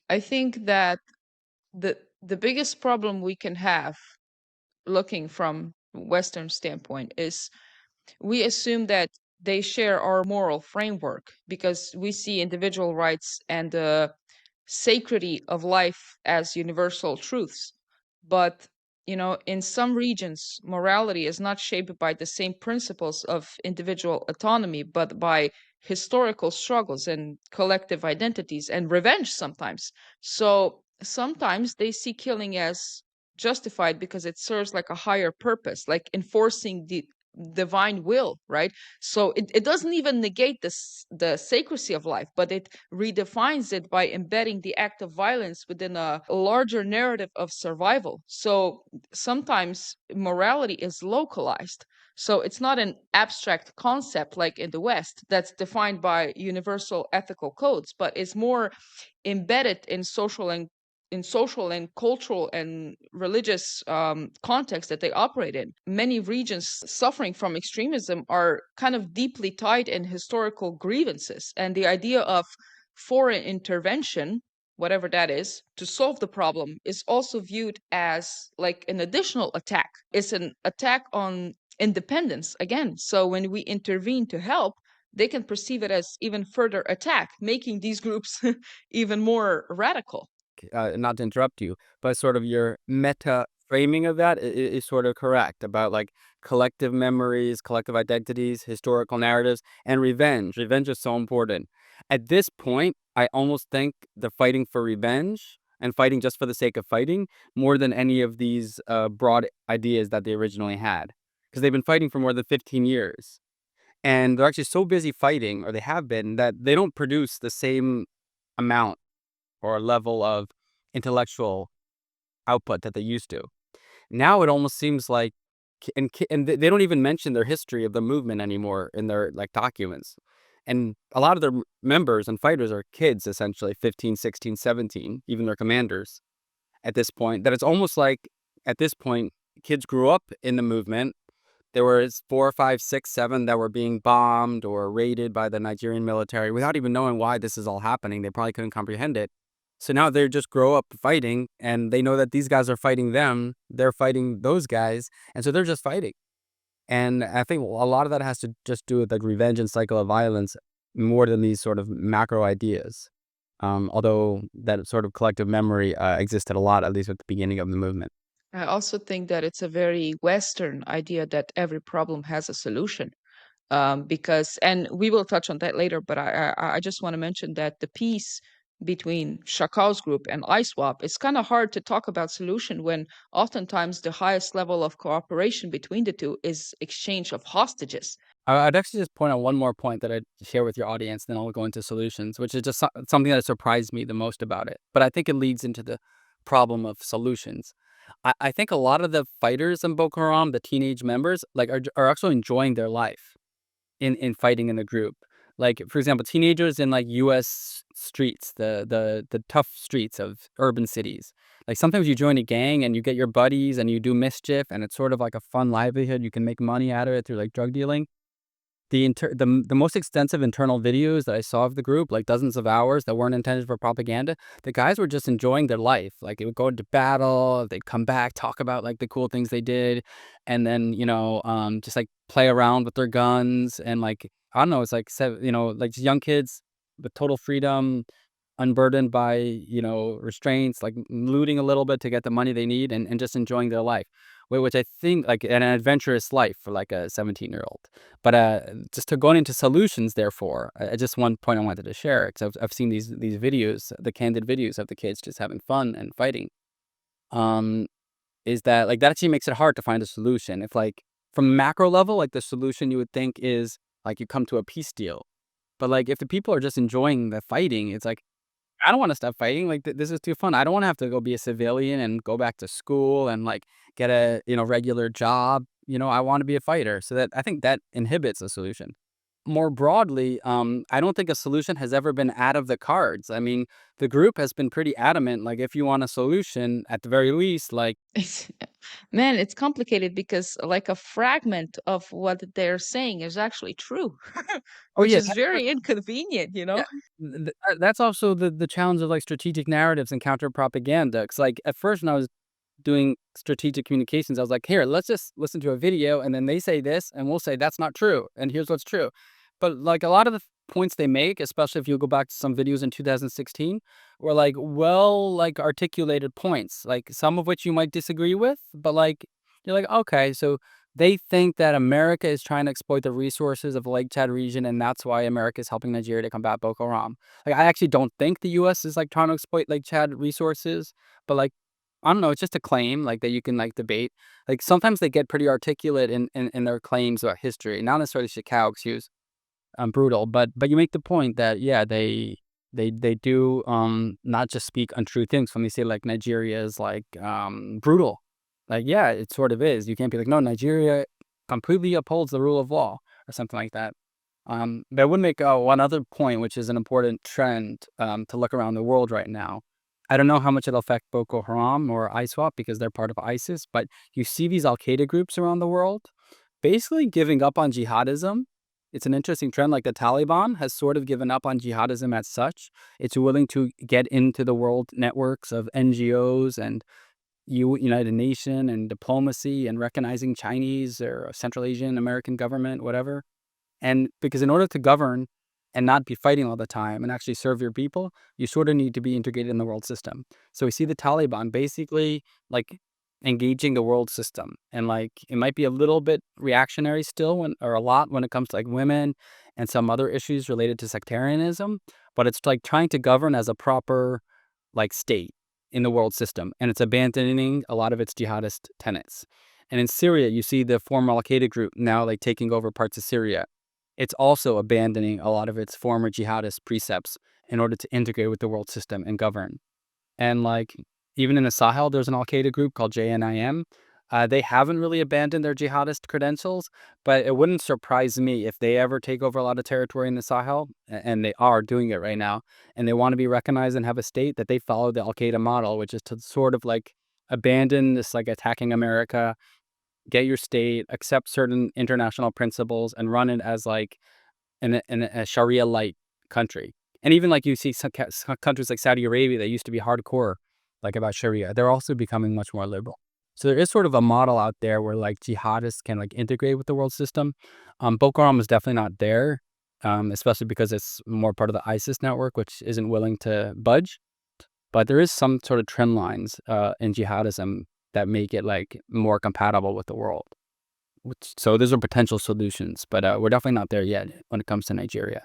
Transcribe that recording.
I think that the biggest problem we can have looking from Western standpoint is we assume that they share our moral framework because we see individual rights and the sacredity of life as universal truths. But, in some regions, morality is not shaped by the same principles of individual autonomy, but by historical struggles and collective identities and revenge sometimes. So sometimes they see killing as justified because it serves like a higher purpose, like enforcing the divine will, right? So it doesn't even negate the sacredcy of life, but it redefines it by embedding the act of violence within a larger narrative of survival. So sometimes morality is localized. So it's not an abstract concept like in the West that's defined by universal ethical codes, but it's more embedded in social and cultural and religious context that they operate in. Many regions suffering from extremism are kind of deeply tied in historical grievances, and the idea of foreign intervention, whatever that is, to solve the problem is also viewed as like an additional attack. It's an attack on independence again. So when we intervene to help, they can perceive it as even further attack, making these groups even more radical. Not to interrupt you, but sort of your meta framing of that is sort of correct about like collective memories, collective identities, historical narratives, and revenge. Revenge is so important. At this point, I almost think the fighting for revenge and fighting just for the sake of fighting more than any of these broad ideas that they originally had. Because they've been fighting for more than 15 years. And they're actually so busy fighting, or they have been, that they don't produce the same amount or level of intellectual output that they used to. Now it almost seems like they don't even mention their history of the movement anymore in their like documents. And a lot of their members and fighters are kids, essentially 15, 16, 17, even their commanders at this point, that it's almost like at this point, kids grew up in the movement. There was 4, 5, 6, 7 that were being bombed or raided by the Nigerian military without even knowing why this is all happening. They probably couldn't comprehend it. So now they just grow up fighting and they know that these guys are fighting them. They're fighting those guys. And so they're just fighting. And I think a lot of that has to just do with like revenge and cycle of violence more than these sort of macro ideas. Although that sort of collective memory existed a lot, at least at the beginning of the movement. I also think that it's a very Western idea that every problem has a solution. Because, and we will touch on that later, but I just want to mention that the peace between Shakau's group and ISWAP, it's kind of hard to talk about solution when oftentimes the highest level of cooperation between the two is exchange of hostages. I'd actually just point out one more point that I'd share with your audience, then I'll go into solutions, which is just something that surprised me the most about it. But I think it leads into the problem of solutions. I think a lot of the fighters in Boko Haram, the teenage members, like are actually enjoying their life in fighting in the group. Like, for example, teenagers in like US streets, the tough streets of urban cities. Like sometimes you join a gang and you get your buddies and you do mischief and it's sort of like a fun livelihood. You can make money out of it through like drug dealing. The most extensive internal videos that I saw of the group, like dozens of hours that weren't intended for propaganda, the guys were just enjoying their life. Like, they would go into battle, they'd come back, talk about, like, the cool things they did, and then, just, like, play around with their guns and, like, I don't know, it's like like, just young kids with total freedom, unburdened by, restraints, like looting a little bit to get the money they need and just enjoying their life. Which I think like an adventurous life for like a 17-year-old. But just to going into solutions, therefore, just one point I wanted to share because I've seen these videos, the candid videos of the kids just having fun and fighting. Um, is that like that actually makes it hard to find a solution. If like from macro level, like the solution you would think is like you come to a peace deal. But like if the people are just enjoying the fighting, it's like I don't wanna stop fighting, like, this is too fun. I don't wanna have to go be a civilian and go back to school and, like, get a, regular job, I wanna be a fighter, so that I think that inhibits a solution. more broadly, I don't think a solution has ever been out of the cards. I mean, the group has been pretty adamant, like, if you want a solution, at the very least, like, It's man, it's complicated because like a fragment of what they're saying is actually true, oh, which yeah, is very inconvenient, you yeah, know? that's also the challenge of, like, strategic narratives and counter propaganda. 'Cause, like, at first when I was doing strategic communications, I was like, "Here, let's just listen to a video, and then they say this, and we'll say that's not true, and here's what's true." But, like, a lot of the points they make, especially if you go back to some videos in 2016, were, like, well, like, articulated points, like, some of which you might disagree with, but, like, you're like, "Okay, so they think that America is trying to exploit the resources of the Lake Chad region, and that's why America is helping Nigeria to combat Boko Haram." Like, I actually don't think the US is, like, trying to exploit Lake Chad resources, but, like, I don't know, it's just a claim, like, that you can, like, debate. Like, sometimes they get pretty articulate in their claims about history, not necessarily Shikau, 'cause he was, brutal, but you make the point that, yeah, they do, not just speak untrue things when they say, like, Nigeria is, like, brutal. Like, yeah, it sort of is. You can't be like, "No, Nigeria completely upholds the rule of law," or something like that. But I would make, one other point, which is an important trend, to look around the world right now. I don't know how much it'll affect Boko Haram or ISWAP because they're part of ISIS, but you see these Al-Qaeda groups around the world basically giving up on jihadism. It's an interesting trend, like the Taliban has sort of given up on jihadism as such. It's willing to get into the world networks of NGOs and United Nation and diplomacy and recognizing Chinese or Central Asian American government, whatever. And because in order to govern and not be fighting all the time and actually serve your people, you sort of need to be integrated in the world system. So we see the Taliban basically like engaging the world system. And like it might be a little bit reactionary still or a lot when it comes to like women and some other issues related to sectarianism, but it's like trying to govern as a proper like state in the world system. And it's abandoning a lot of its jihadist tenets. And in Syria, you see the former Al Qaeda group now like taking over parts of Syria. It's also abandoning a lot of its former jihadist precepts in order to integrate with the world system and govern. And like even in the Sahel, there's an Al Qaeda group called JNIM. They haven't really abandoned their jihadist credentials, but it wouldn't surprise me if they ever take over a lot of territory in the Sahel, and they are doing it right now, and they want to be recognized and have a state that they follow the Al Qaeda model, which is to sort of like abandon this like attacking America, get your state, accept certain international principles, and run it as like in a Sharia light country. And even like you see some countries like Saudi Arabia that used to be hardcore like about Sharia, they're also becoming much more liberal. So there is sort of a model out there where like jihadists can like integrate with the world system. Boko Haram is definitely not there, especially because it's more part of the ISIS network, which isn't willing to budge. But there is some sort of trend lines in jihadism that make it like more compatible with the world. So those are potential solutions, but we're definitely not there yet when it comes to Nigeria.